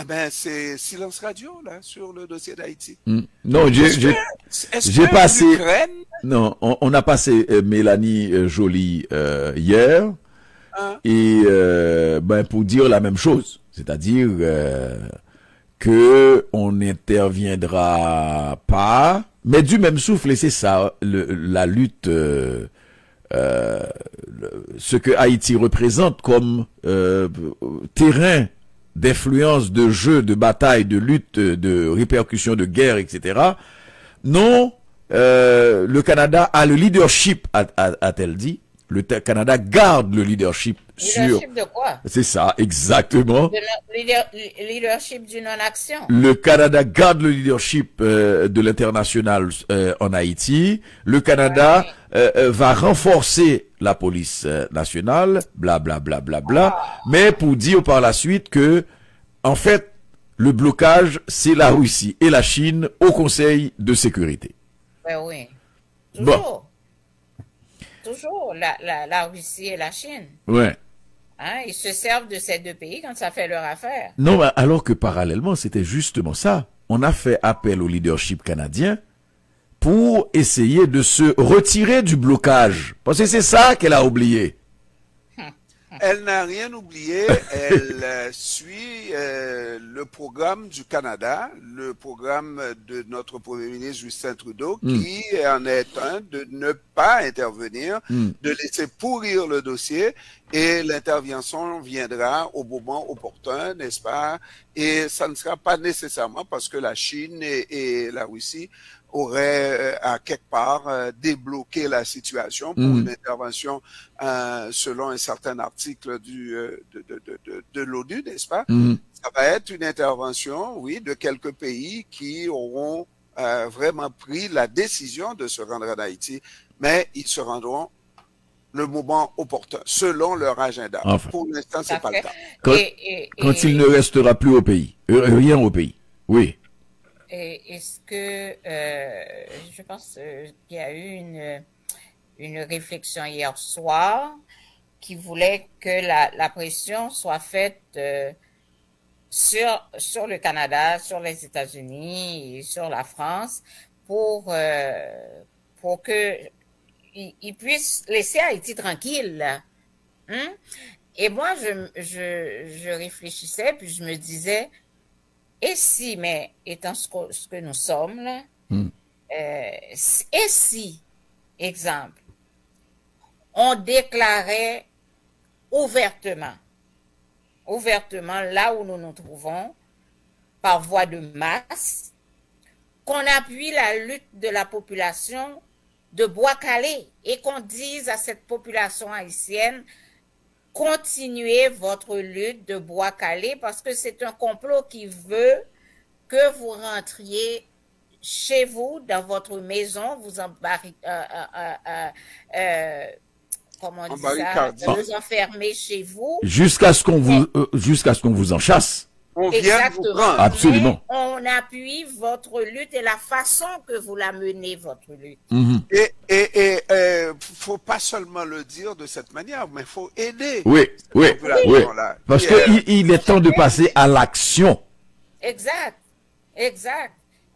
eh ben, c'est silence radio, là, sur le dossier d'Haïti. Non, j'ai passé... Non, on a passé Mélanie Joly hier, et ben, pour dire la même chose, c'est-à-dire que on n'interviendra pas, mais du même souffle, et c'est ça, la lutte... ce que Haïti représente comme terrain d'influence, de jeu, de bataille, de lutte, de répercussion, de guerre, etc. Non, le Canada a le leadership, a-t-elle dit, Canada garde le leadership sur... Leadership de quoi? C'est ça, exactement. Leadership du non-action. Le Canada garde le leadership de l'international en Haïti. Le Canada va renforcer la police nationale, bla bla bla bla bla, mais pour dire par la suite que, en fait, le blocage, c'est la Russie et la Chine au Conseil de sécurité. Ben oui. Bon. Toujours. Toujours la Russie et la Chine. Ouais. Hein, ils se servent de ces deux pays quand ça fait leur affaire. Non, alors que parallèlement, c'était justement ça. On a fait appel au leadership canadien pour essayer de se retirer du blocage. Parce que c'est ça qu'elle a oublié. Elle n'a rien oublié, elle suit le programme du Canada, le programme de notre Premier ministre Justin Trudeau, qui en est un de ne pas intervenir, de laisser pourrir le dossier, et l'intervention viendra au moment opportun, n'est-ce pas? Et ça ne sera pas nécessairement parce que la Chine et la Russie aurait à quelque part débloqué la situation pour une intervention selon un certain article de l'ONU, n'est-ce pas? Ça va être une intervention, oui, de quelques pays qui auront vraiment pris la décision de se rendre en Haïti, mais ils se rendront le moment opportun, selon leur agenda. Enfin. Pour l'instant, c'est pas le cas. Quand il ne restera plus au pays, rien au pays. Oui. Est-ce que je pense qu'il y a eu une réflexion hier soir qui voulait que la pression soit faite sur le Canada, sur les États-Unis et sur la France pour que ils puissent laisser Haïti tranquille. Hein? Et moi, je réfléchissais puis je me disais, et si, mais étant ce que nous sommes, là, et si, exemple, on déclarait ouvertement là où nous nous trouvons, par voie de masse, qu'on appuie la lutte de la population de Bois-Calais et qu'on dise à cette population haïtienne, continuez votre lutte de Bois-Calais parce que c'est un complot qui veut que vous rentriez chez vous, dans votre maison, vous vous enfermez chez vous. Jusqu'à ce qu'on vous en chasse. On vient vous prendre. Absolument. On appuie votre lutte et la façon que vous la menez, votre lutte. Et faut pas seulement le dire de cette manière, mais faut aider. Oui. Parce qu'il est temps de passer à l'action. Exact.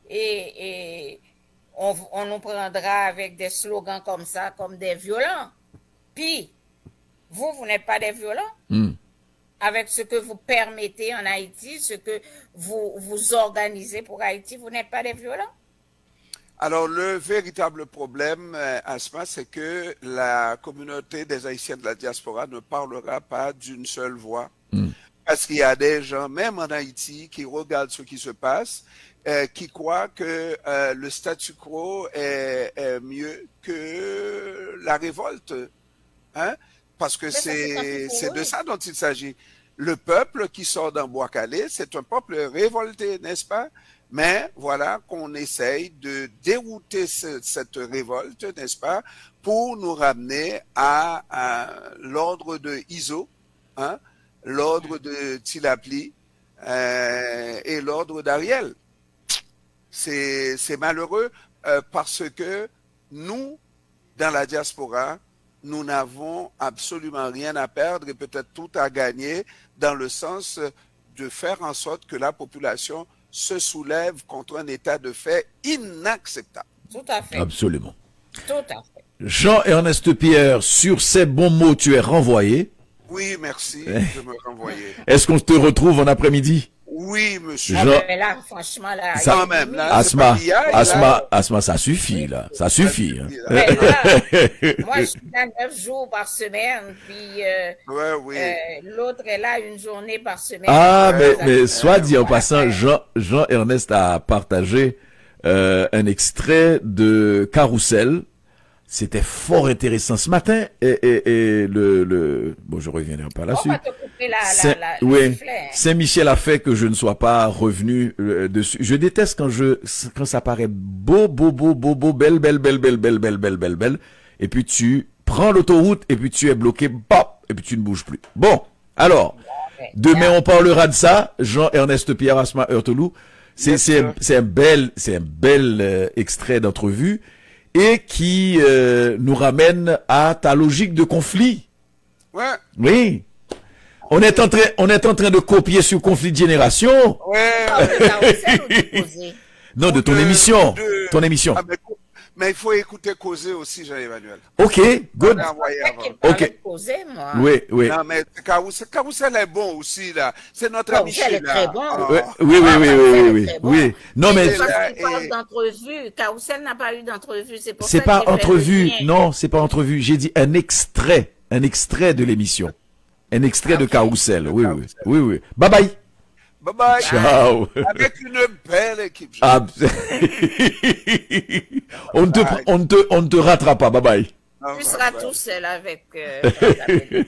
Et on nous prendra avec des slogans comme ça, comme des violents. Puis, vous n'êtes pas des violents. Avec ce que vous permettez en Haïti, ce que vous organisez pour Haïti, vous n'êtes pas des violents? Alors, le véritable problème, Asma, c'est que la communauté des Haïtiens de la diaspora ne parlera pas d'une seule voix. Parce qu'il y a des gens, même en Haïti, qui regardent ce qui se passe, qui croient que le statu quo est mieux que la révolte. Hein? Parce que c'est de ça dont il s'agit. Le peuple qui sort d'un Bois-Calais, c'est un peuple révolté, n'est-ce pas? Mais voilà qu'on essaye de dérouter cette révolte, n'est-ce pas, pour nous ramener à l'ordre de Iso, hein, l'ordre de Tilapli et l'ordre d'Ariel. C'est malheureux parce que nous, dans la diaspora, nous n'avons absolument rien à perdre et peut-être tout à gagner dans le sens de faire en sorte que la population se soulève contre un état de fait inacceptable. Tout à fait. Absolument. Tout à fait. Jean-Ernest Pierre, sur ces bons mots, tu es renvoyé. Oui, merci de me renvoyer. Est-ce qu'on te retrouve en après-midi? Oui, monsieur. Mais là, franchement, là, ça, quand même, là, Asma, ça suffit, là. Ça suffit. Hein. Mais là, moi, je suis là 9 jours par semaine, puis l'autre est là une journée par semaine. Ah, mais soit dit en passant, Jean-Ernest a partagé un extrait de Carousel. C'était fort intéressant ce matin. Et bon, je reviendrai pas On là-dessus. va te couper le Oui, sifflet. Saint-Michel a fait que je ne sois pas revenu dessus. Je déteste quand ça paraît beau, belle. Et puis tu prends l'autoroute et puis tu es bloqué, bop, et puis tu ne bouges plus. Bon, alors, demain on parlera de ça. Jean-Ernest Pierre Asma Heurtelou. C'est un bel extrait d'entrevue et qui nous ramène à ta logique de conflit. Ouais. Oui. On est en train de copier sur conflit de génération. Ouais. Ah, de Carousel ou de Posé? Non, de ton émission. Ton émission. Ah, mais il faut écouter causer aussi, Jean-Emmanuel. Ok, good. Ok. Ok. Posé, moi. Oui. Non, mais Carousel est bon aussi, là. C'est notre ami Carousel est très bon. Oui. Non, mais Parce qu'il parle d'entrevue. Carousel n'a pas eu d'entrevue. C'est pour c'est ça pas qu'il fait entrevue. le lien. Non, c'est pas entrevue. J'ai dit un extrait de l'émission. Un extrait de Carousel. Oui. Bye bye. Bye bye. Ciao. Avec une belle équipe. Ah, on ne te rattrape pas. Bye bye. Ah, Tu bye seras bye. tout seul avec... Jean-Gabriel.